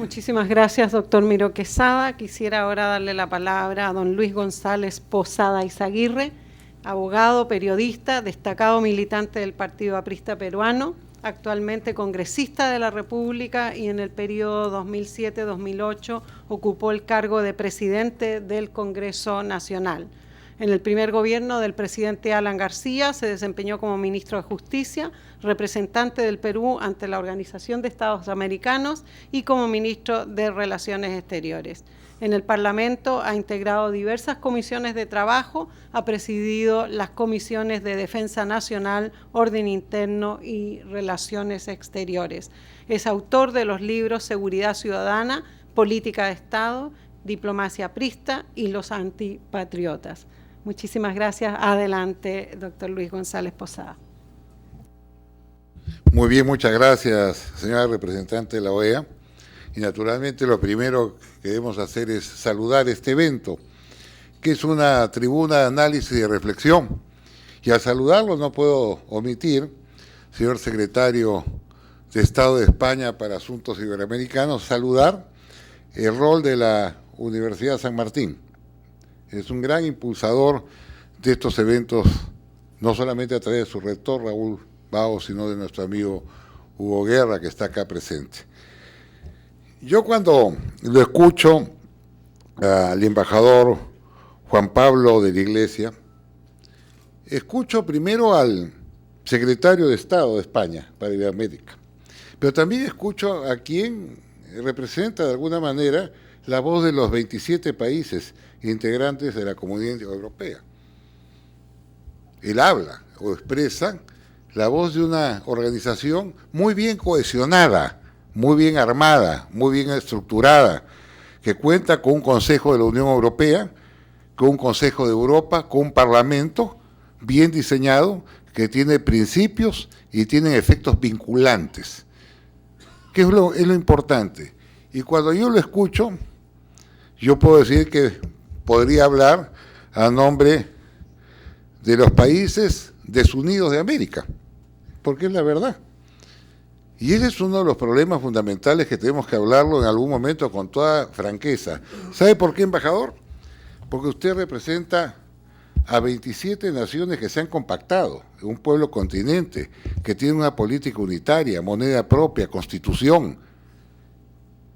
Muchísimas gracias, doctor Miro Quesada. Quisiera ahora darle la palabra a don Luis González Posada Izaguirre, abogado, periodista, destacado militante del Partido Aprista Peruano, actualmente congresista de la República y en el periodo 2007-2008 ocupó el cargo de presidente del Congreso Nacional. En el primer gobierno del presidente Alan García se desempeñó como ministro de Justicia, representante del Perú ante la Organización de Estados Americanos y como ministro de Relaciones Exteriores. En el Parlamento ha integrado diversas comisiones de trabajo, ha presidido las comisiones de Defensa Nacional, Orden Interno y Relaciones Exteriores. Es autor de los libros Seguridad Ciudadana, Política de Estado, Diplomacia Aprista y Los Antipatriotas. Muchísimas gracias. Adelante, doctor Luis González Posada. Muy bien, muchas gracias, señora representante de la OEA. Y naturalmente lo primero que debemos hacer es saludar este evento, que es una tribuna de análisis y de reflexión. Y al saludarlo no puedo omitir, señor secretario de Estado de España para Asuntos Iberoamericanos, saludar el rol de la Universidad San Martín. Es un gran impulsador de estos eventos, no solamente a través de su rector, Raúl Bao, sino de nuestro amigo Hugo Guerra, que está acá presente. Yo cuando lo escucho al embajador Juan Pablo de la Iglesia, escucho primero al secretario de Estado de España para Iberoamérica, pero también escucho a quien representa de alguna manera la voz de los 27 países integrantes de la Comunidad Europea. Él habla o expresa la voz de una organización muy bien cohesionada, muy bien armada, muy bien estructurada, que cuenta con un Consejo de la Unión Europea, con un Consejo de Europa, con un Parlamento bien diseñado, que tiene principios y tiene efectos vinculantes, que es lo importante. Y cuando yo lo escucho, yo puedo decir que podría hablar a nombre de los países desunidos de América, porque es la verdad. Y ese es uno de los problemas fundamentales que tenemos que hablarlo en algún momento con toda franqueza. ¿Sabe por qué, embajador? Porque usted representa a 27 naciones que se han compactado, un pueblo continente, que tiene una política unitaria, moneda propia, constitución,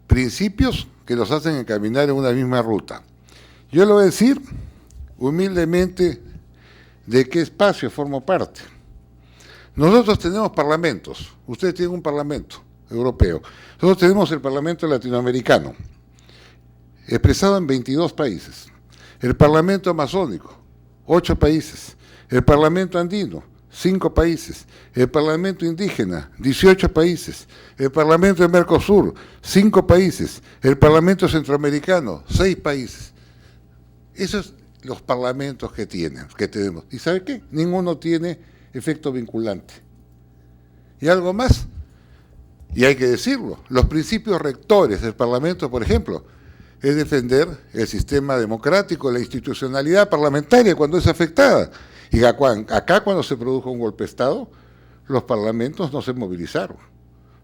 principios que los hacen encaminar en una misma ruta. Yo le voy a decir humildemente de qué espacio formo parte. Nosotros tenemos parlamentos, usted tiene un parlamento europeo, nosotros tenemos el parlamento latinoamericano, expresado en 22 países, el parlamento amazónico, 8 países, el parlamento andino, 5 países, el parlamento indígena, 18 países, el parlamento de Mercosur, 5 países, el parlamento centroamericano, 6 países. Esos son los parlamentos que tenemos. ¿Y sabe qué? Ninguno tiene efecto vinculante. ¿Y algo más? Y hay que decirlo, los principios rectores del Parlamento, por ejemplo, es defender el sistema democrático, la institucionalidad parlamentaria cuando es afectada. Y acá cuando se produjo un golpe de Estado, los parlamentos no se movilizaron,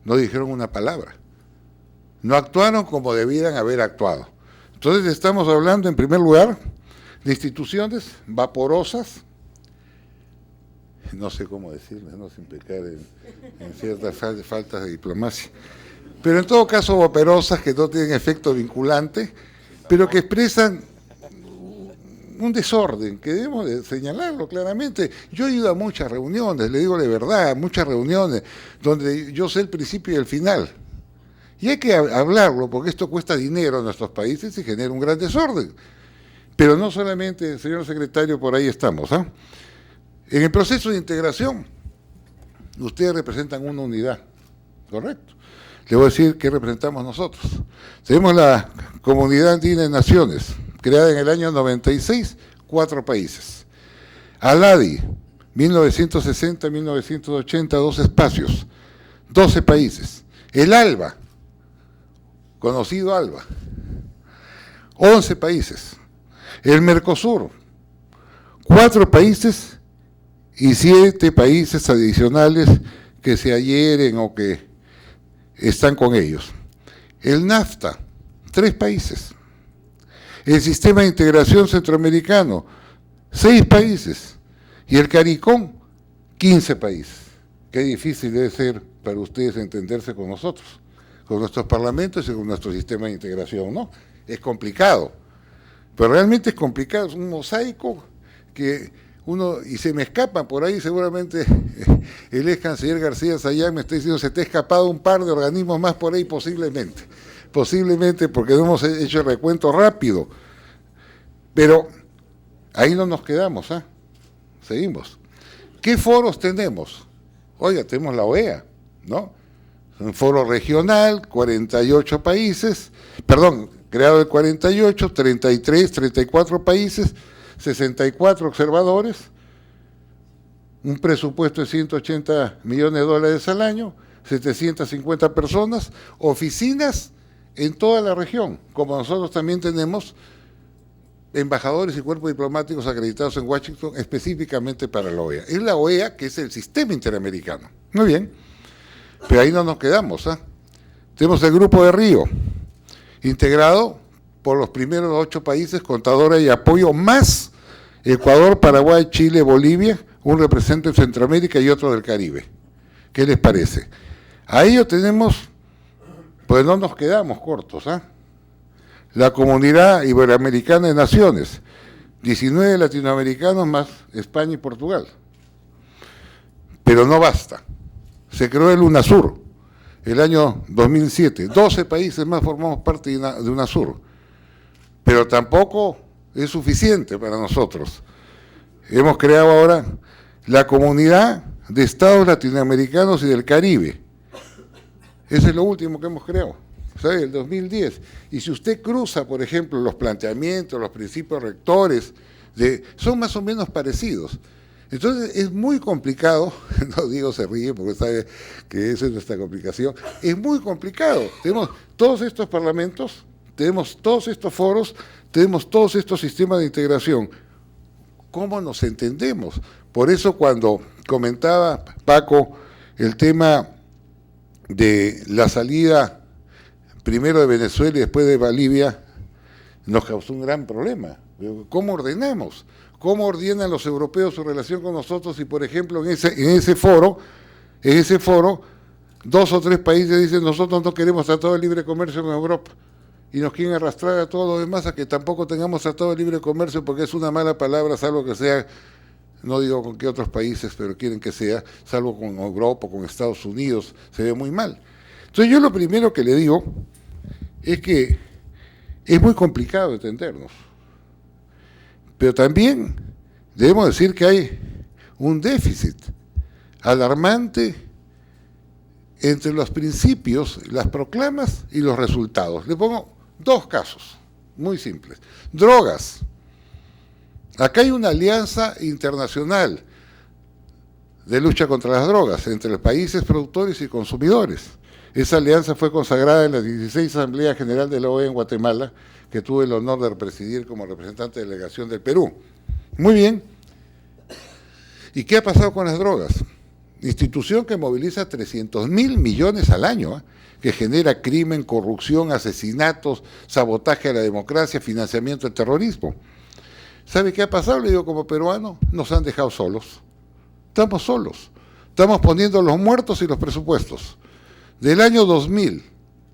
no dijeron una palabra, no actuaron como debieran haber actuado. Entonces estamos hablando en primer lugar de instituciones vaporosas, no sé cómo decirles, no sin pecar en ciertas faltas de diplomacia, pero en todo caso vaporosas que no tienen efecto vinculante, pero que expresan un desorden, que debemos de señalarlo claramente. Yo he ido a muchas reuniones, le digo de verdad, muchas reuniones, donde yo sé el principio y el final. Y hay que hablarlo, porque esto cuesta dinero a nuestros países y genera un gran desorden. Pero no solamente, señor secretario, por ahí estamos, ¿ah? En el proceso de integración, ustedes representan una unidad, ¿correcto? Le voy a decir qué representamos nosotros. Tenemos la Comunidad Andina de Naciones, creada en el año 96, 4 países. ALADI, 1960-1980, 2 espacios, 12 países. El ALBA, conocido ALBA, 11 países. El Mercosur, 4 países y 7 países adicionales que se adhieren o que están con ellos. El NAFTA, 3 países. El Sistema de Integración Centroamericano, 6 países. Y el CARICOM, 15 países. Qué difícil debe ser para ustedes entenderse con nosotros, con nuestros parlamentos y con nuestro sistema de integración, ¿no? Es complicado, pero realmente es complicado, es un mosaico que uno, y se me escapan por ahí seguramente, el ex canciller García Sayán me está diciendo, se te ha escapado un par de organismos más por ahí posiblemente porque no hemos hecho el recuento rápido, pero ahí no nos quedamos, ¿ah? Seguimos. ¿Qué foros tenemos? Oiga, tenemos la OEA, ¿no? Un foro regional, 48 países, creado en 48, 33, 34 países, 64 observadores, un presupuesto de $180 millones al año, 750 personas, oficinas en toda la región, como nosotros también tenemos embajadores y cuerpos diplomáticos acreditados en Washington específicamente para la OEA. Es la OEA que es el sistema interamericano. Muy bien, pero ahí no nos quedamos, ¿eh? Tenemos el Grupo de Río, integrado por los primeros 8 países, contadora y apoyo, más Ecuador, Paraguay, Chile, Bolivia, un representante de Centroamérica y otro del Caribe. ¿Qué les parece? A ello tenemos, pues no nos quedamos cortos, ¿ah? La Comunidad Iberoamericana de Naciones, 19 latinoamericanos más España y Portugal. Pero no basta. Se creó el UNASUR el año 2007. 12 países más formamos parte de UNASUR. Pero tampoco es suficiente para nosotros. Hemos creado ahora la Comunidad de Estados Latinoamericanos y del Caribe. Ese es lo último que hemos creado, ¿sabe? El 2010. Y si usted cruza, por ejemplo, los planteamientos, los principios rectores, son más o menos parecidos. Entonces es muy complicado, no digo se ríe porque sabe que esa es nuestra complicación, es muy complicado. Tenemos todos estos parlamentos, tenemos todos estos foros, tenemos todos estos sistemas de integración. ¿Cómo nos entendemos? Por eso cuando comentaba Paco el tema de la salida primero de Venezuela y después de Bolivia, nos causó un gran problema. ¿Cómo ordenamos? ¿Cómo ordenan los europeos su relación con nosotros? Y por ejemplo, en ese foro, 2 o 3 países dicen, nosotros no queremos tratado de libre comercio con Europa. Y nos quieren arrastrar a todos los demás a que tampoco tengamos tratado de libre comercio porque es una mala palabra, salvo que sea, no digo con qué otros países, pero quieren que sea, salvo con Europa, con Estados Unidos, se ve muy mal. Entonces yo lo primero que le digo es que es muy complicado entendernos. Pero también debemos decir que hay un déficit alarmante entre los principios, las proclamas y los resultados. Le pongo 2 casos muy simples. Drogas. Acá hay una alianza internacional de lucha contra las drogas entre los países productores y consumidores. Esa alianza fue consagrada en la 16 Asamblea General de la OEA en Guatemala, que tuve el honor de presidir como representante de delegación del Perú. Muy bien. ¿Y qué ha pasado con las drogas? Institución que moviliza 300.000 millones al año, ¿eh? Que genera crimen, corrupción, asesinatos, sabotaje a la democracia, financiamiento del terrorismo. ¿Sabe qué ha pasado? Le digo como peruano, nos han dejado solos. Estamos solos. Estamos poniendo los muertos y los presupuestos. Del año 2000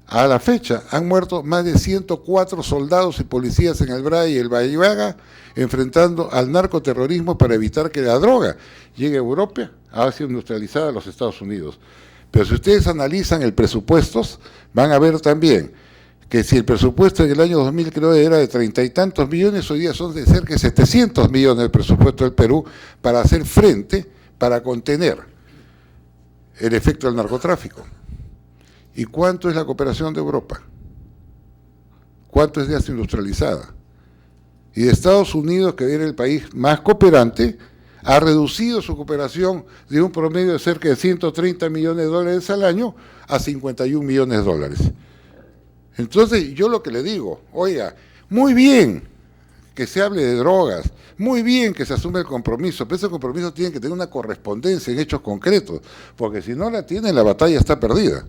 a la fecha han muerto más de 104 soldados y policías en el Bray y el Vallaga enfrentando al narcoterrorismo para evitar que la droga llegue a Europa, ha sido industrializada a los Estados Unidos. Pero si ustedes analizan el presupuesto, van a ver también que si el presupuesto en el año 2000 creo era de 30 y tantos millones, hoy día son de cerca de 700 millones el presupuesto del Perú para hacer frente, para contener el efecto del narcotráfico. ¿Y cuánto es la cooperación de Europa? ¿Cuánto es de industrializada? Y de Estados Unidos, que era el país más cooperante, ha reducido su cooperación de un promedio de cerca de 130 millones de dólares al año a 51 millones de dólares. Entonces, yo lo que le digo, oiga, muy bien que se hable de drogas, muy bien que se asume el compromiso, pero ese compromiso tiene que tener una correspondencia en hechos concretos, porque si no la tiene, la batalla está perdida.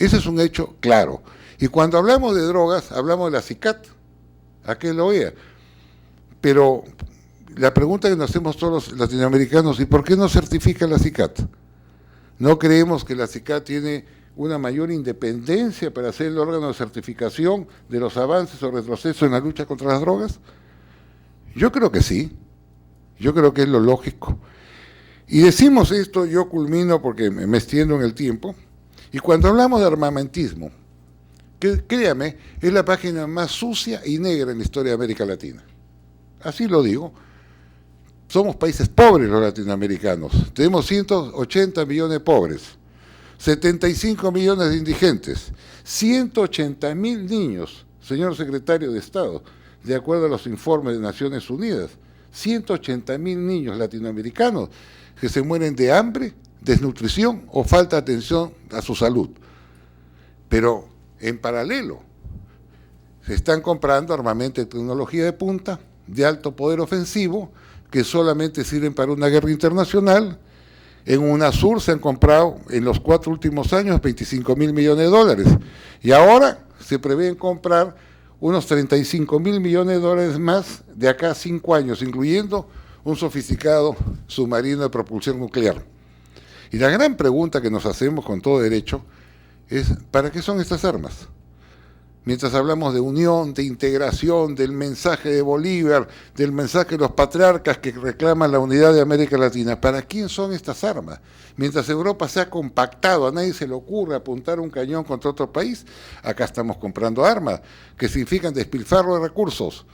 Ese es un hecho claro. Y cuando hablamos de drogas, hablamos de la CICAT, a que lo oía. Pero la pregunta que nos hacemos todos los latinoamericanos, ¿y por qué no certifica la CICAT? ¿No creemos que la CICAT tiene una mayor independencia para ser el órgano de certificación de los avances o retrocesos en la lucha contra las drogas? Yo creo que sí, yo creo que es lo lógico. Y decimos esto, yo culmino porque me extiendo en el tiempo, y cuando hablamos de armamentismo, que créame, es la página más sucia y negra en la historia de América Latina. Así lo digo. Somos países pobres los latinoamericanos, tenemos 180 millones de pobres, 75 millones de indigentes, 180.000 niños, señor secretario de Estado, de acuerdo a los informes de Naciones Unidas, 180.000 niños latinoamericanos que se mueren de hambre, desnutrición o falta de atención a su salud. Pero en paralelo, se están comprando armamento y tecnología de punta, de alto poder ofensivo, que solamente sirven para una guerra internacional. En UNASUR se han comprado en los 4 últimos años 25.000 millones de dólares. Y ahora se prevén comprar unos 35.000 millones de dólares más de acá a 5 años, incluyendo un sofisticado submarino de propulsión nuclear. Y la gran pregunta que nos hacemos con todo derecho es, ¿para qué son estas armas? Mientras hablamos de unión, de integración, del mensaje de Bolívar, del mensaje de los patriarcas que reclaman la unidad de América Latina, ¿para quién son estas armas? Mientras Europa se ha compactado, a nadie se le ocurre apuntar un cañón contra otro país, acá estamos comprando armas que significan despilfarro de recursos,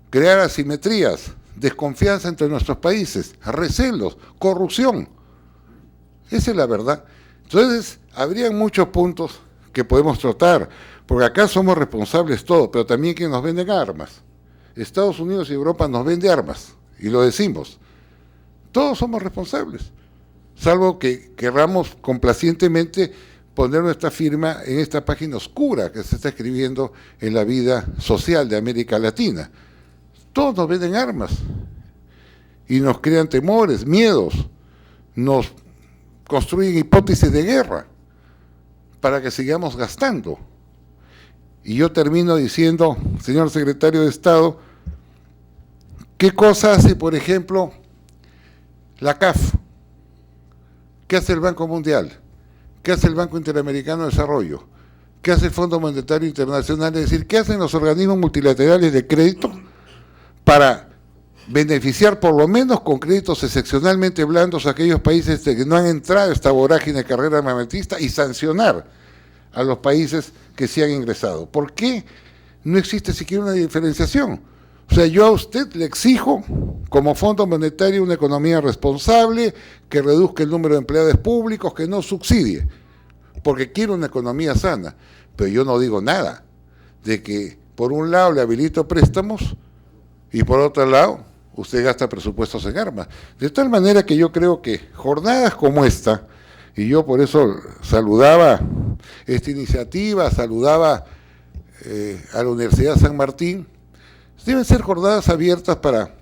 crear asimetrías, desconfianza entre nuestros países, recelos, corrupción. Esa es la verdad. Entonces, habrían muchos puntos que podemos tratar, porque acá somos responsables todos, pero también que nos venden armas. Estados Unidos y Europa nos venden armas, y lo decimos. Todos somos responsables, salvo que querramos complacientemente poner nuestra firma en esta página oscura que se está escribiendo en la vida social de América Latina. Todos nos venden armas, y nos crean temores, miedos, nos construyen hipótesis de guerra, para que sigamos gastando. Y yo termino diciendo, señor secretario de Estado, ¿qué cosa hace, por ejemplo, la CAF? ¿Qué hace el Banco Mundial? ¿Qué hace el Banco Interamericano de Desarrollo? ¿Qué hace el Fondo Monetario Internacional? Es decir, ¿qué hacen los organismos multilaterales de crédito para beneficiar por lo menos con créditos excepcionalmente blandos a aquellos países que no han entrado a esta vorágine de carrera armamentista y sancionar a los países que sí han ingresado? ¿Por qué no existe siquiera una diferenciación? O sea, yo a usted le exijo, como Fondo Monetario, una economía responsable, que reduzca el número de empleados públicos, que no subsidie, porque quiero una economía sana. Pero yo no digo nada de que, por un lado, le habilito préstamos y por otro lado, usted gasta presupuestos en armas. De tal manera que yo creo que jornadas como esta, y yo por eso saludaba esta iniciativa, saludaba a la Universidad San Martín, deben ser jornadas abiertas para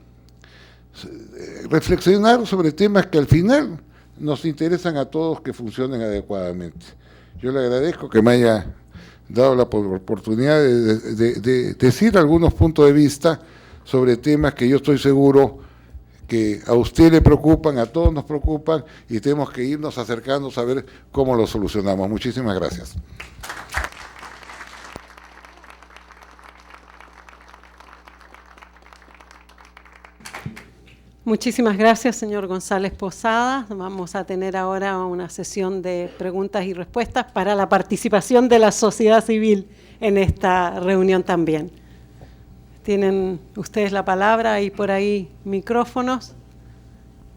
reflexionar sobre temas que al final nos interesan a todos que funcionen adecuadamente. Yo le agradezco que me haya dado la oportunidad de decir algunos puntos de vista sobre temas que yo estoy seguro que a usted le preocupan, a todos nos preocupan, y tenemos que irnos acercando a ver cómo lo solucionamos. Muchísimas gracias. Muchísimas gracias, señor González Posada. Vamos a tener ahora una sesión de preguntas y respuestas para la participación de la sociedad civil en esta reunión también. Tienen ustedes la palabra, hay por ahí micrófonos,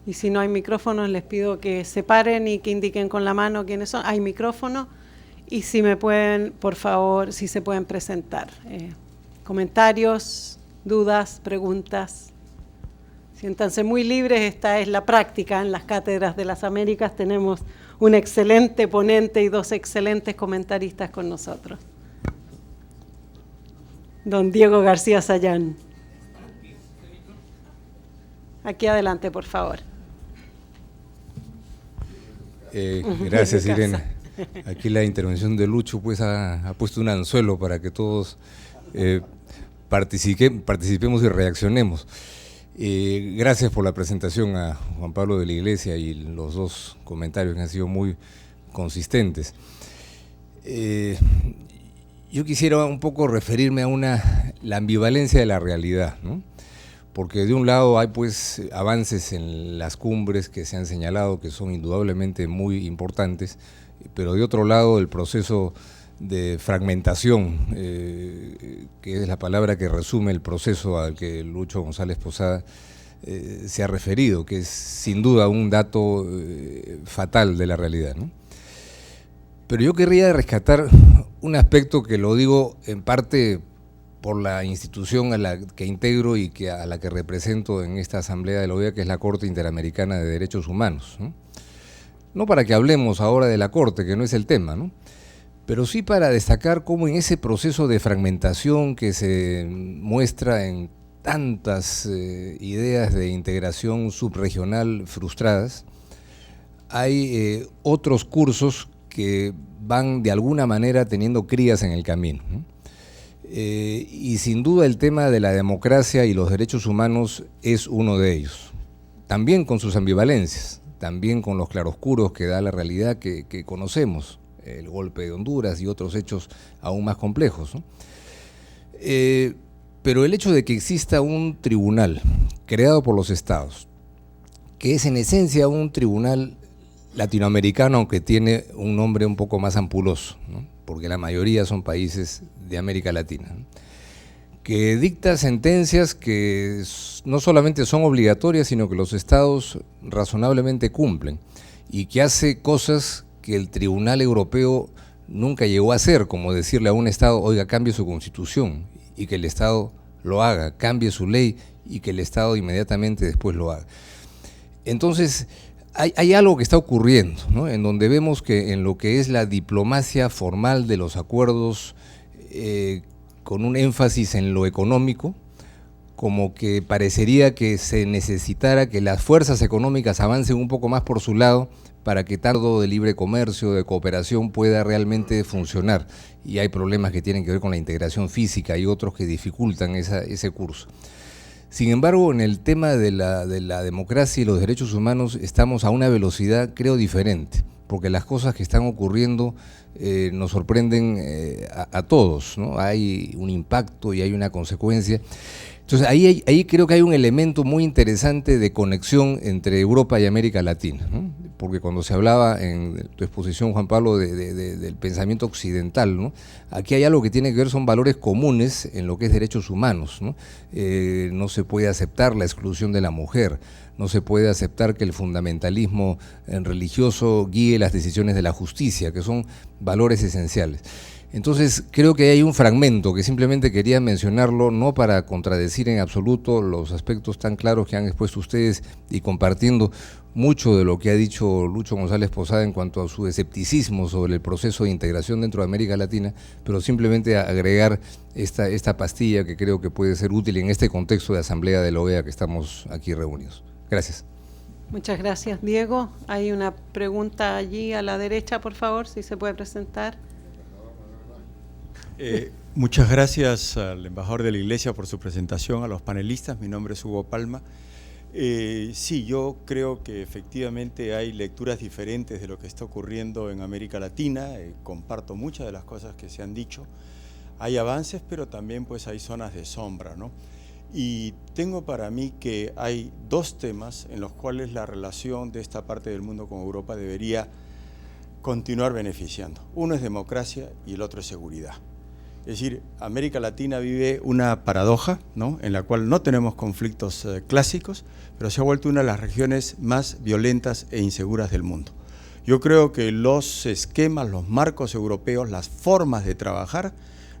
y si no hay micrófonos les pido que se paren y que indiquen con la mano quiénes son. Hay micrófono, y si me pueden, por favor, si se pueden presentar. Comentarios, dudas, preguntas. Siéntanse muy libres, esta es la práctica en las cátedras de las Américas. Tenemos un excelente ponente y 2 excelentes comentaristas con nosotros. Don Diego García Sayán. Aquí adelante, por favor. Gracias, Irene. Aquí la intervención de Lucho pues ha puesto un anzuelo para que todos participemos y reaccionemos. Gracias por la presentación a Juan Pablo de la Iglesia y los dos comentarios que han sido muy consistentes. Yo quisiera un poco referirme a la ambivalencia de la realidad, ¿no? Porque de un lado hay pues avances en las cumbres que se han señalado que son indudablemente muy importantes, pero de otro lado el proceso de fragmentación, que es la palabra que resume el proceso al que Lucho González Posada se ha referido, que es sin duda un dato fatal de la realidad, ¿no? Pero yo querría rescatar un aspecto que lo digo en parte por la institución a la que integro y a la que represento en esta Asamblea de la OEA, que es la Corte Interamericana de Derechos Humanos, ¿no? No para que hablemos ahora de la Corte, que no es el tema, ¿no? Pero sí para destacar cómo en ese proceso de fragmentación que se muestra en tantas ideas de integración subregional frustradas, hay otros cursos que van de alguna manera teniendo crías en el camino, ¿no? Y sin duda el tema de la democracia y los derechos humanos es uno de ellos, también con sus ambivalencias, también con los claroscuros que da la realidad que conocemos, el golpe de Honduras y otros hechos aún más complejos, ¿no? Pero el hecho de que exista un tribunal creado por los estados, que es en esencia un tribunal latinoamericano, aunque tiene un nombre un poco más ampuloso, ¿no? Porque la mayoría son países de América Latina, ¿no? Que dicta sentencias que no solamente son obligatorias, sino que los estados razonablemente cumplen, y que hace cosas que el Tribunal Europeo nunca llegó a hacer, como decirle a un estado, oiga, cambie su constitución, y que el estado lo haga, cambie su ley, y que el estado inmediatamente después lo haga. Entonces, hay algo que está ocurriendo, ¿no? En donde vemos que en lo que es la diplomacia formal de los acuerdos, con un énfasis en lo económico, como que parecería que se necesitara que las fuerzas económicas avancen un poco más por su lado para que tanto de libre comercio, de cooperación pueda realmente funcionar. Y hay problemas que tienen que ver con la integración física y otros que dificultan ese curso. Sin embargo, en el tema de la democracia y los derechos humanos estamos a una velocidad, creo, diferente, porque las cosas que están ocurriendo nos sorprenden a todos, ¿no? Hay un impacto y hay una consecuencia. Entonces, ahí creo que hay un elemento muy interesante de conexión entre Europa y América Latina, ¿no? Porque cuando se hablaba en tu exposición, Juan Pablo, del pensamiento occidental, ¿no? Aquí hay algo que tiene que ver, son valores comunes en lo que es derechos humanos, ¿no? No se puede aceptar la exclusión de la mujer, no se puede aceptar que el fundamentalismo religioso guíe las decisiones de la justicia, que son valores esenciales. Entonces, creo que hay un fragmento que simplemente quería mencionarlo, no para contradecir en absoluto los aspectos tan claros que han expuesto ustedes y compartiendo mucho de lo que ha dicho Lucho González Posada en cuanto a su escepticismo sobre el proceso de integración dentro de América Latina, pero simplemente agregar esta pastilla que creo que puede ser útil en este contexto de Asamblea de la OEA que estamos aquí reunidos. Gracias. Muchas gracias, Diego. Hay una pregunta allí a la derecha, por favor, si se puede presentar. Muchas gracias al embajador de la Iglesia por su presentación, a los panelistas. Mi nombre es Hugo Palma. Sí, yo creo que efectivamente hay lecturas diferentes de lo que está ocurriendo en América Latina. Comparto muchas de las cosas que se han dicho. Hay avances, pero también pues hay zonas de sombra, ¿no? Y tengo para mí que hay dos temas en los cuales la relación de esta parte del mundo con Europa debería continuar beneficiando. Uno es democracia y el otro es seguridad. Es decir, América Latina vive una paradoja, ¿no?, en la cual no tenemos conflictos clásicos, pero se ha vuelto una de las regiones más violentas e inseguras del mundo. Yo creo que los esquemas, los marcos europeos, las formas de trabajar,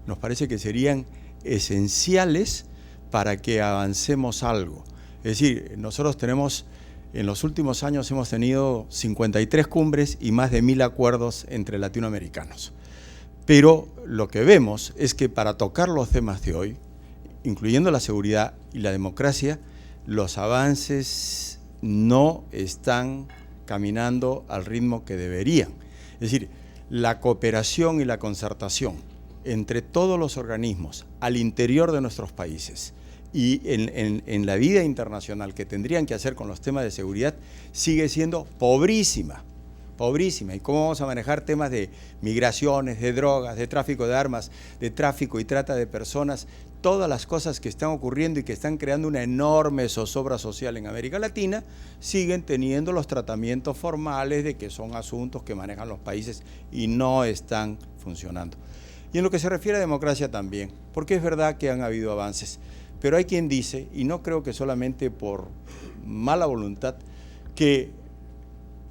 nos parece que serían esenciales para que avancemos algo. Es decir, nosotros tenemos, en los últimos años hemos tenido 53 cumbres y más de 1000 acuerdos entre latinoamericanos. Pero lo que vemos es que para tocar los temas de hoy, incluyendo la seguridad y la democracia, los avances no están caminando al ritmo que deberían. Es decir, la cooperación y la concertación entre todos los organismos al interior de nuestros países y en la vida internacional que tendrían que hacer con los temas de seguridad sigue siendo pobrísima. ¿Y cómo vamos a manejar temas de migraciones, de drogas, de tráfico de armas, de tráfico y trata de personas? Todas las cosas que están ocurriendo y que están creando una enorme zozobra social en América Latina siguen teniendo los tratamientos formales de que son asuntos que manejan los países y no están funcionando. Y en lo que se refiere a democracia también, porque es verdad que han habido avances, pero hay quien dice, y no creo que solamente por mala voluntad, que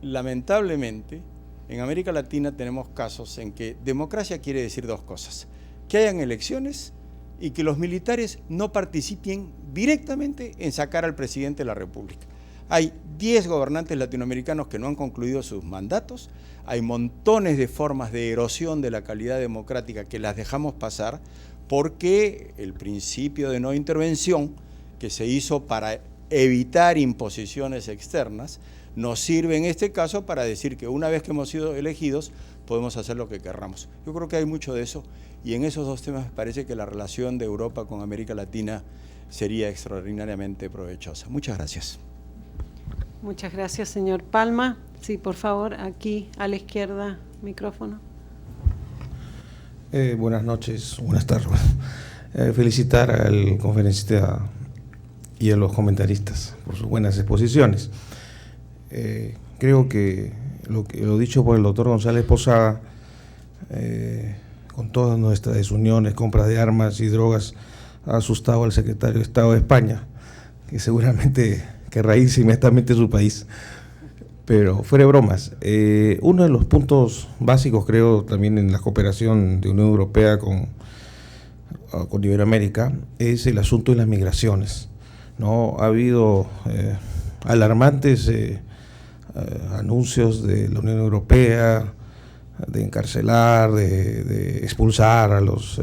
lamentablemente en América Latina tenemos casos en que democracia quiere decir dos cosas: que hayan elecciones y que los militares no participen directamente en sacar al presidente de la República. Hay 10 gobernantes latinoamericanos que no han concluido sus mandatos, hay montones de formas de erosión de la calidad democrática que las dejamos pasar porque el principio de no intervención que se hizo para evitar imposiciones externas nos sirve en este caso para decir que una vez que hemos sido elegidos podemos hacer lo que querramos. Yo creo que hay mucho de eso y en esos dos temas me parece que la relación de Europa con América Latina sería extraordinariamente provechosa. Muchas gracias. Muchas gracias, señor Palma. Sí, por favor, aquí a la izquierda, micrófono. Buenas noches, buenas tardes. Felicitar al conferencista y a los comentaristas por sus buenas exposiciones. Creo que lo dicho por el doctor González Posada, con todas nuestras desuniones, compras de armas y drogas, ha asustado al secretario de Estado de España, que seguramente querrá irse inmediatamente a su país. Pero fuera de bromas, uno de los puntos básicos, creo, también en la cooperación de Unión Europea con Iberoamérica, es el asunto de las migraciones, ¿no? Ha habido alarmantes anuncios de la Unión Europea de encarcelar, de expulsar a los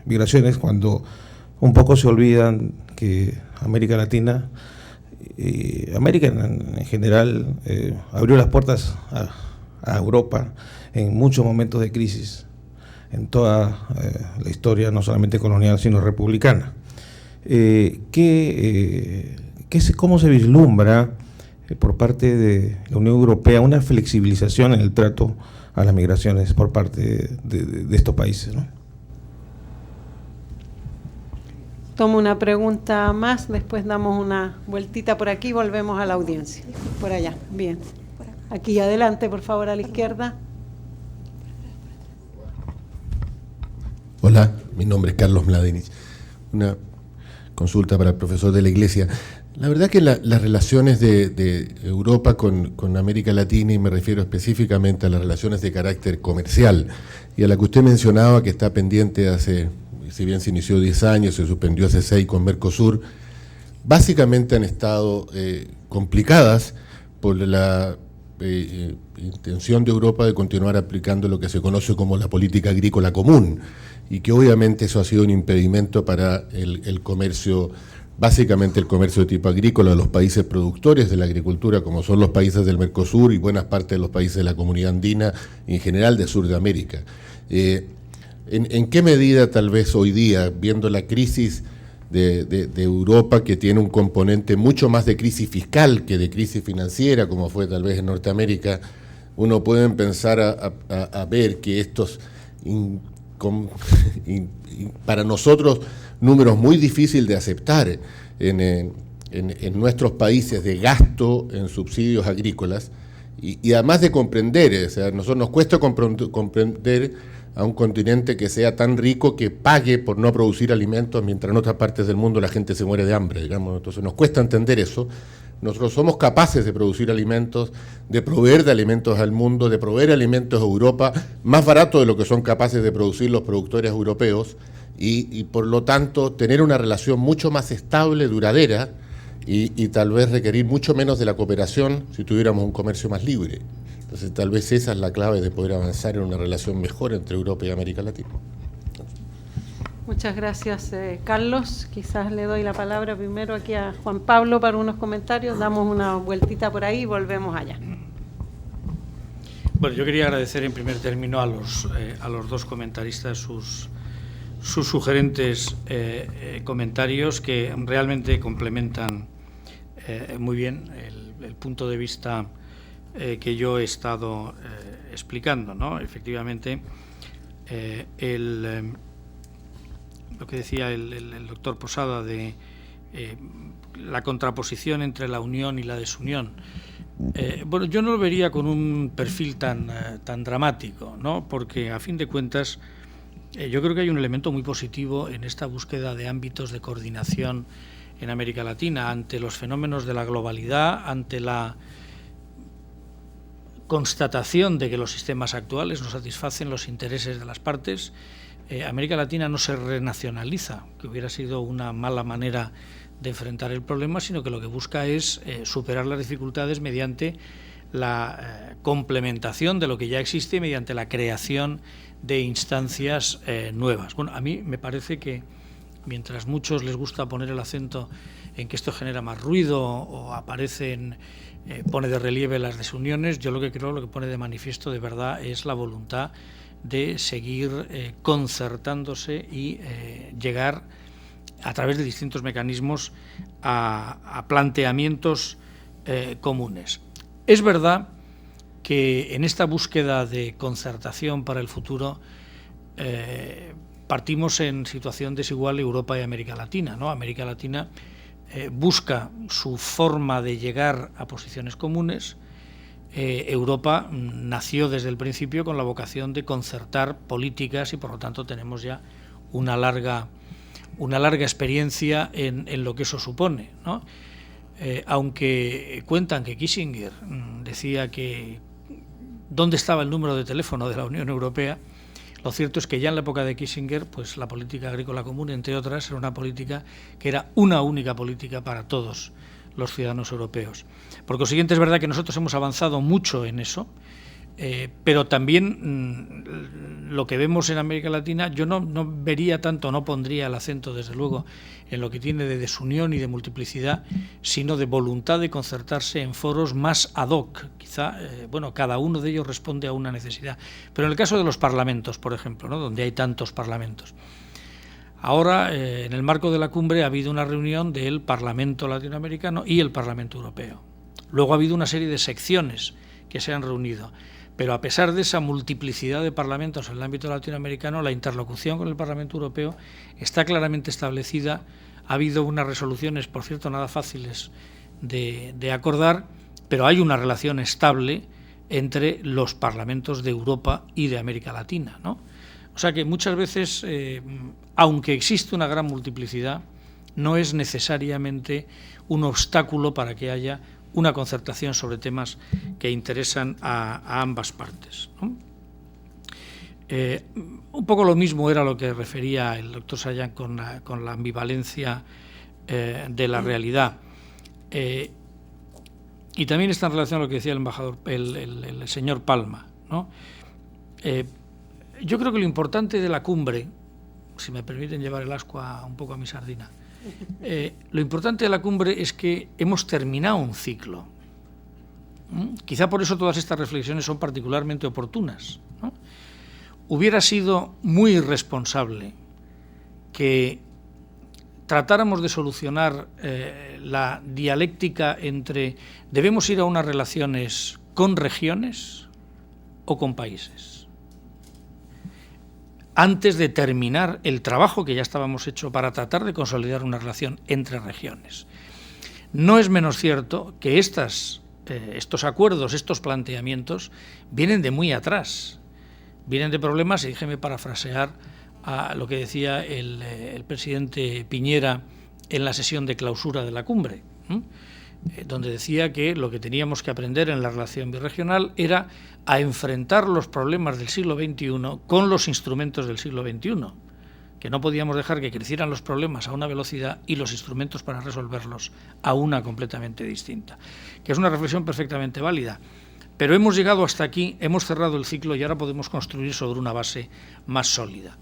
migraciones, cuando un poco se olvidan que América Latina y América en general abrió las puertas a Europa en muchos momentos de crisis en toda la historia, no solamente colonial sino republicana. ¿Cómo se vislumbra por parte de la Unión Europea una flexibilización en el trato a las migraciones por parte de estos países, ¿no? Tomo una pregunta más, después damos una vueltita por aquí y volvemos a la audiencia. Por allá, bien. Aquí adelante, por favor, a la izquierda. Hola, mi nombre es Carlos Mladenich. Una consulta para el profesor de la Iglesia. La verdad que las relaciones de Europa con América Latina, y me refiero específicamente a las relaciones de carácter comercial, y a la que usted mencionaba que está pendiente hace, si bien se inició 10 años, se suspendió hace 6 con Mercosur, básicamente han estado complicadas por la intención de Europa de continuar aplicando lo que se conoce como la política agrícola común, y que obviamente eso ha sido un impedimento para el comercio, básicamente el comercio de tipo agrícola de los países productores de la agricultura, como son los países del Mercosur y buenas partes de los países de la Comunidad Andina y en general de Sur de América. ¿En qué medida tal vez hoy día, viendo la crisis de Europa, que tiene un componente mucho más de crisis fiscal que de crisis financiera, como fue tal vez en Norteamérica, uno puede empezar a ver que estos, para nosotros, números muy difíciles de aceptar en nuestros países de gasto en subsidios agrícolas, y además de comprender, o sea, nosotros nos cuesta comprender a un continente que sea tan rico que pague por no producir alimentos, mientras en otras partes del mundo la gente se muere de hambre, digamos. Entonces nos cuesta entender eso. Nosotros somos capaces de producir alimentos, de proveer de alimentos al mundo, de proveer alimentos a Europa, más barato de lo que son capaces de producir los productores europeos, y por lo tanto tener una relación mucho más estable, duradera, y tal vez requerir mucho menos de la cooperación si tuviéramos un comercio más libre. Entonces tal vez esa es la clave de poder avanzar en una relación mejor entre Europa y América Latina. Muchas gracias, Carlos. Quizás le doy la palabra primero aquí a Juan Pablo para unos comentarios. Damos una vueltita por ahí y volvemos allá. Bueno, yo quería agradecer en primer término a los dos comentaristas sus sugerentes comentarios que realmente complementan muy bien el punto de vista que yo he estado explicando, ¿no? Efectivamente, lo que decía el doctor Posada de la contraposición entre la unión y la desunión. Bueno, yo no lo vería con un perfil tan dramático, ¿no? Porque a fin de cuentas yo creo que hay un elemento muy positivo en esta búsqueda de ámbitos de coordinación en América Latina ante los fenómenos de la globalidad, ante la constatación de que los sistemas actuales no satisfacen los intereses de las partes. América Latina no se renacionaliza, que hubiera sido una mala manera de enfrentar el problema, sino que lo que busca es superar las dificultades mediante la complementación de lo que ya existe, mediante la creación de instancias nuevas. Bueno, a mí me parece que mientras muchos les gusta poner el acento en que esto genera más ruido o pone de relieve las desuniones, yo lo que creo, lo que pone de manifiesto de verdad es la voluntad de seguir concertándose y llegar a través de distintos mecanismos a planteamientos comunes. Es verdad que en esta búsqueda de concertación para el futuro partimos en situación desigual Europa y América Latina, ¿no? América Latina busca su forma de llegar a posiciones comunes. Europa nació desde el principio con la vocación de concertar políticas y por lo tanto tenemos ya una larga experiencia en lo que eso supone, ¿no? Aunque cuentan que Kissinger decía que dónde estaba el número de teléfono de la Unión Europea, lo cierto es que ya en la época de Kissinger, pues la política agrícola común, entre otras, era una política que era una única política para todos los ciudadanos europeos. Por consiguiente, es verdad que nosotros hemos avanzado mucho en eso, pero también lo que vemos en América Latina, yo no vería tanto, no pondría el acento, desde luego, en lo que tiene de desunión y de multiplicidad, sino de voluntad de concertarse en foros más ad hoc. Quizá, cada uno de ellos responde a una necesidad. Pero en el caso de los parlamentos, por ejemplo, ¿no? Donde hay tantos parlamentos. Ahora, en el marco de la cumbre, ha habido una reunión del Parlamento Latinoamericano y el Parlamento Europeo. Luego ha habido una serie de secciones que se han reunido. Pero a pesar de esa multiplicidad de parlamentos en el ámbito latinoamericano, la interlocución con el Parlamento Europeo está claramente establecida. Ha habido unas resoluciones, por cierto, nada fáciles de acordar, pero hay una relación estable entre los parlamentos de Europa y de América Latina, ¿no? O sea que muchas veces, aunque existe una gran multiplicidad, no es necesariamente un obstáculo para que haya una concertación sobre temas que interesan a ambas partes, ¿no? Un poco lo mismo era lo que refería el doctor Sayán con la ambivalencia de la realidad. Y también está en relación a lo que decía el embajador, el señor Palma, ¿no? Yo creo que lo importante de la cumbre, si me permiten llevar el ascua un poco a mi sardina, lo importante de la cumbre es que hemos terminado un ciclo. Quizá por eso todas estas reflexiones son particularmente oportunas, ¿no? Hubiera sido muy irresponsable que tratáramos de solucionar la dialéctica entre debemos ir a unas relaciones con regiones o con países, antes de terminar el trabajo que ya estábamos hecho para tratar de consolidar una relación entre regiones. No es menos cierto que estos acuerdos, estos planteamientos, vienen de muy atrás, vienen de problemas, y déjeme parafrasear a lo que decía el presidente Piñera en la sesión de clausura de la cumbre, donde decía que lo que teníamos que aprender en la relación birregional era a enfrentar los problemas del siglo XXI con los instrumentos del siglo XXI, que no podíamos dejar que crecieran los problemas a una velocidad y los instrumentos para resolverlos a una completamente distinta, que es una reflexión perfectamente válida. Pero hemos llegado hasta aquí, hemos cerrado el ciclo y ahora podemos construir sobre una base más sólida.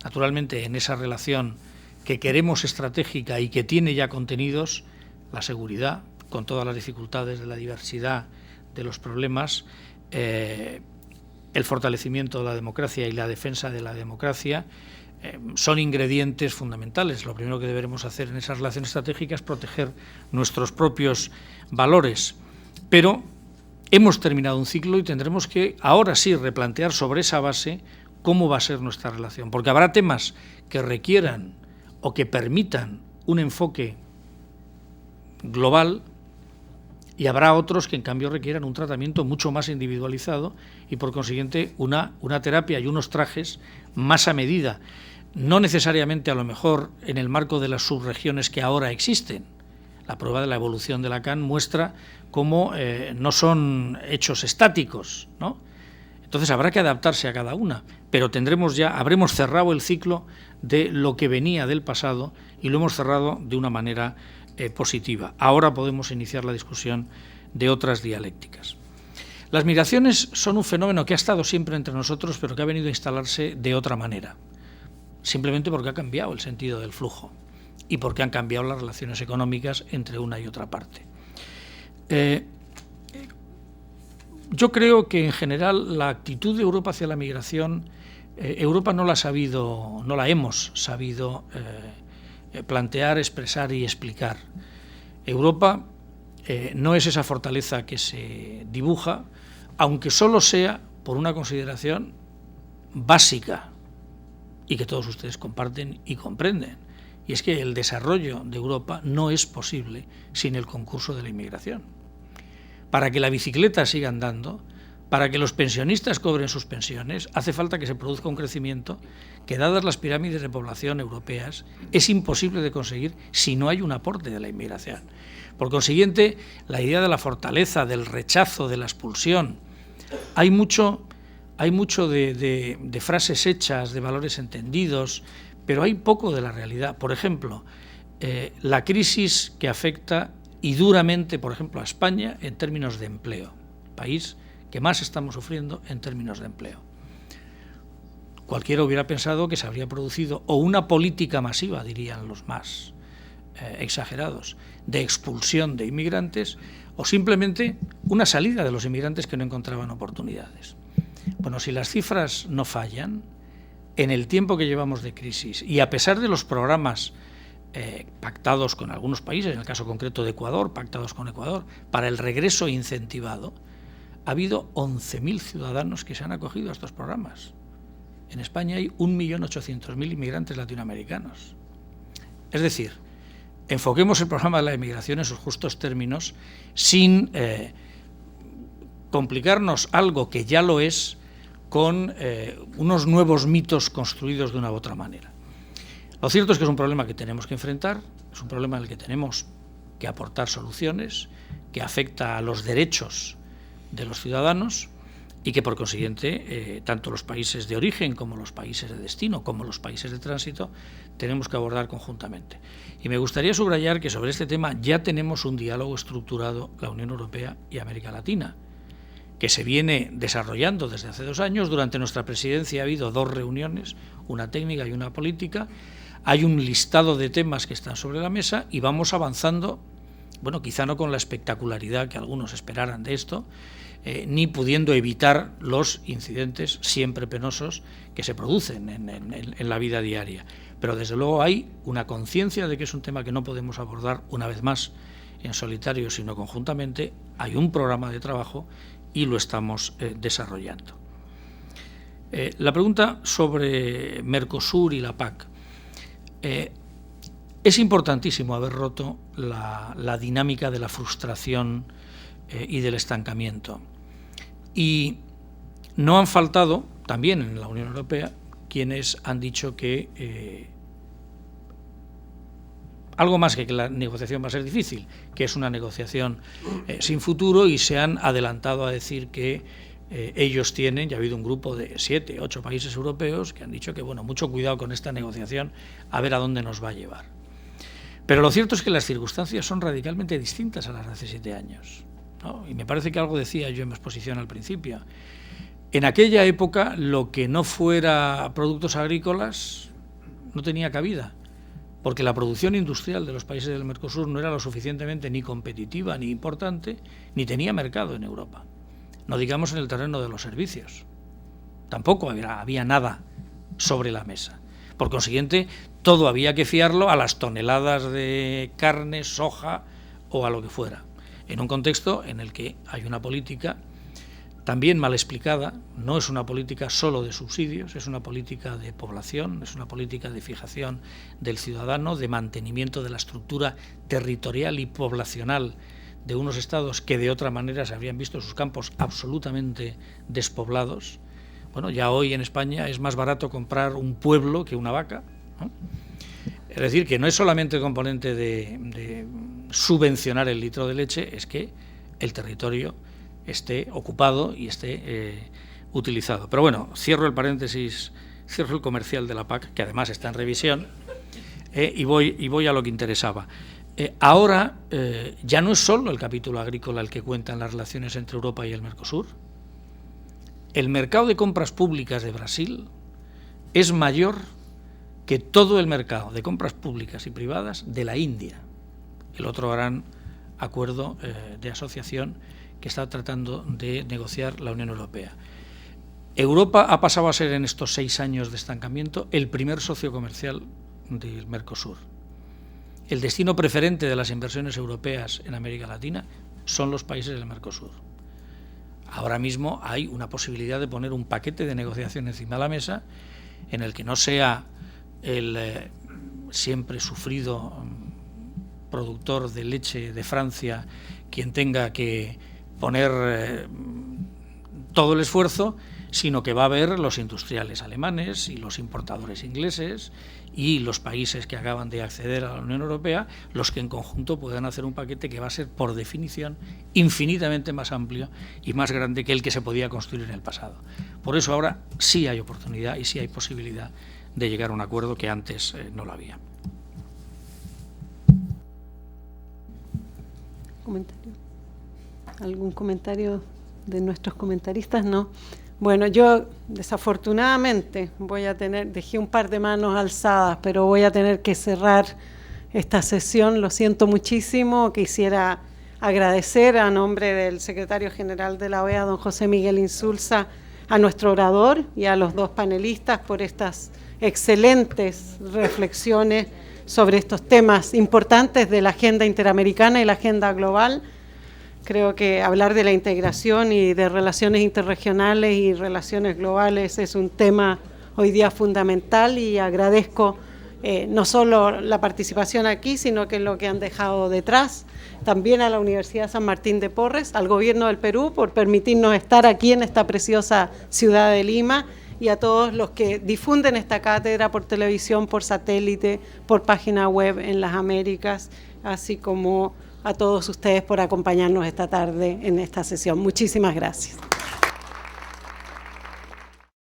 Naturalmente, en esa relación que queremos estratégica y que tiene ya contenidos, la seguridad, con todas las dificultades de la diversidad de los problemas, el fortalecimiento de la democracia y la defensa de la democracia son ingredientes fundamentales. Lo primero que deberemos hacer en esas relaciones estratégicas es proteger nuestros propios valores. Pero hemos terminado un ciclo y tendremos que ahora sí replantear sobre esa base cómo va a ser nuestra relación, porque habrá temas que requieran o que permitan un enfoque global y habrá otros que en cambio requieran un tratamiento mucho más individualizado y por consiguiente una terapia y unos trajes más a medida, no necesariamente a lo mejor en el marco de las subregiones que ahora existen. La prueba de la evolución de Lacan muestra cómo no son hechos estáticos, ¿no? Entonces habrá que adaptarse a cada una, pero habremos cerrado el ciclo de lo que venía del pasado y lo hemos cerrado de una manera positiva. Ahora podemos iniciar la discusión de otras dialécticas. Las migraciones son un fenómeno que ha estado siempre entre nosotros, pero que ha venido a instalarse de otra manera, simplemente porque ha cambiado el sentido del flujo y porque han cambiado las relaciones económicas entre una y otra parte. Yo creo que en general la actitud de Europa hacia la migración, Europa no la hemos sabido plantear, expresar y explicar. Europa no es esa fortaleza que se dibuja, aunque solo sea por una consideración básica y que todos ustedes comparten y comprenden, y es que el desarrollo de Europa no es posible sin el concurso de la inmigración. Para que la bicicleta siga andando, para que los pensionistas cobren sus pensiones, hace falta que se produzca un crecimiento que, dadas las pirámides de población europeas, es imposible de conseguir si no hay un aporte de la inmigración. Por consiguiente, la idea de la fortaleza, del rechazo, de la expulsión, hay mucho de frases hechas, de valores entendidos, pero hay poco de la realidad. Por ejemplo, la crisis que afecta y duramente, por ejemplo, a España en términos de empleo, país que más estamos sufriendo en términos de empleo. Cualquiera hubiera pensado que se habría producido o una política masiva, dirían los más exagerados, de expulsión de inmigrantes o simplemente una salida de los inmigrantes que no encontraban oportunidades. Bueno, si las cifras no fallan, en el tiempo que llevamos de crisis y a pesar de los programas pactados con algunos países, en el caso concreto de Ecuador, pactados con Ecuador, para el regreso incentivado, ha habido 11.000 ciudadanos que se han acogido a estos programas. En España hay 1.800.000 inmigrantes latinoamericanos. Es decir, enfoquemos el programa de la inmigración en sus justos términos sin complicarnos algo que ya lo es con unos nuevos mitos construidos de una u otra manera. Lo cierto es que es un problema que tenemos que enfrentar, es un problema en el que tenemos que aportar soluciones, que afecta a los derechos de los ciudadanos y que por consiguiente tanto los países de origen como los países de destino como los países de tránsito tenemos que abordar conjuntamente. Y me gustaría subrayar que sobre este tema ya tenemos un diálogo estructurado la Unión Europea y América Latina, que se viene desarrollando desde hace 2 años. Durante nuestra presidencia ha habido 2 reuniones, una técnica y una política. Hay un listado de temas que están sobre la mesa y vamos avanzando, bueno, quizá no con la espectacularidad que algunos esperaran de esto, ni pudiendo evitar los incidentes siempre penosos que se producen en la vida diaria. Pero desde luego hay una conciencia de que es un tema que no podemos abordar una vez más en solitario, sino conjuntamente. Hay un programa de trabajo y lo estamos desarrollando. La pregunta sobre Mercosur y la PAC. Es importantísimo haber roto la dinámica de la frustración y del estancamiento. Y no han faltado, también en la Unión Europea, quienes han dicho que algo más que la negociación va a ser difícil, que es una negociación sin futuro, y se han adelantado a decir que ellos tienen, ya ha habido un grupo de 7, 8 países europeos que han dicho que, bueno, mucho cuidado con esta negociación, a ver a dónde nos va a llevar. Pero lo cierto es que las circunstancias son radicalmente distintas a las de hace 7 años, ¿no? Y me parece que algo decía yo en mi exposición al principio. En aquella época, lo que no fuera productos agrícolas no tenía cabida, porque la producción industrial de los países del Mercosur no era lo suficientemente ni competitiva ni importante, ni tenía mercado en Europa. No digamos en el terreno de los servicios. Tampoco había nada sobre la mesa. Por consiguiente, todo había que fiarlo a las toneladas de carne, soja o a lo que fuera, en un contexto en el que hay una política también mal explicada. No es una política solo de subsidios, es una política de población, es una política de fijación del ciudadano, de mantenimiento de la estructura territorial y poblacional de unos estados que de otra manera se habrían visto sus campos absolutamente despoblados. Bueno, ya hoy en España es más barato comprar un pueblo que una vaca, ¿no? Es decir, que no es solamente el componente de subvencionar el litro de leche, es que el territorio esté ocupado y esté utilizado. Pero bueno, cierro el paréntesis, cierro el comercial de la PAC, que además está en revisión, y voy a lo que interesaba. Ahora ya no es solo el capítulo agrícola el que cuentan las relaciones entre Europa y el Mercosur. El mercado de compras públicas de Brasil es mayor que todo el mercado de compras públicas y privadas de la India, el otro gran acuerdo de asociación que está tratando de negociar la Unión Europea. Europa ha pasado a ser en estos 6 años de estancamiento el primer socio comercial del Mercosur. El destino preferente de las inversiones europeas en América Latina son los países del Mercosur. Ahora mismo hay una posibilidad de poner un paquete de negociación encima de la mesa en el que no sea el siempre sufrido productor de leche de Francia quien tenga que poner todo el esfuerzo, sino que va a haber los industriales alemanes y los importadores ingleses y los países que acaban de acceder a la Unión Europea, los que en conjunto puedan hacer un paquete que va a ser, por definición, infinitamente más amplio y más grande que el que se podía construir en el pasado. Por eso ahora sí hay oportunidad y sí hay posibilidad de llegar a un acuerdo que antes no lo había. ¿Comentario? ¿Algún comentario de nuestros comentaristas? No. Bueno, yo desafortunadamente dejé un par de manos alzadas, pero voy a tener que cerrar esta sesión. Lo siento muchísimo. Quisiera agradecer a nombre del secretario general de la OEA, don José Miguel Insulza, a nuestro orador y a los 2 panelistas por estas excelentes reflexiones sobre estos temas importantes de la agenda interamericana y la agenda global. Creo que hablar de la integración y de relaciones interregionales y relaciones globales es un tema hoy día fundamental, y agradezco no solo la participación aquí, sino que lo que han dejado detrás, también a la Universidad San Martín de Porres, al Gobierno del Perú por permitirnos estar aquí en esta preciosa ciudad de Lima, y a todos los que difunden esta cátedra por televisión, por satélite, por página web en las Américas, así como a todos ustedes por acompañarnos esta tarde en esta sesión. Muchísimas gracias.